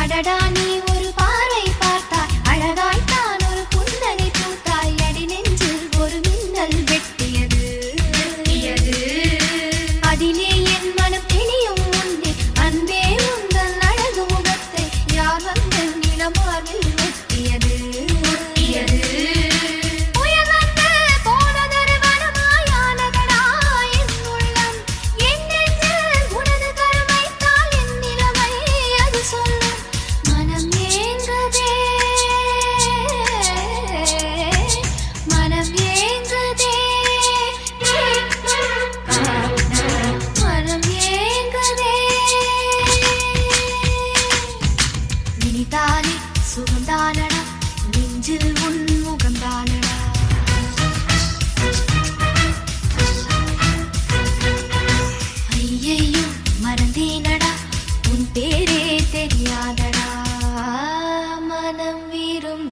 அடடா நீ ஒரு பார்வை பார்த்தாய் அழகாய்த்தான் ஒரு புன்னகை பூத்தாய் அடி நெஞ்சில் ஒரு மின்னல் வெட்டியது அதிலே என் மனம் தெளியும் முன்னே அன்பே உங்கள் அழகு முகத்தை யார் வந்து நிலமாவில் வெட்டியது சுகந்தானடா நெஞ்சில்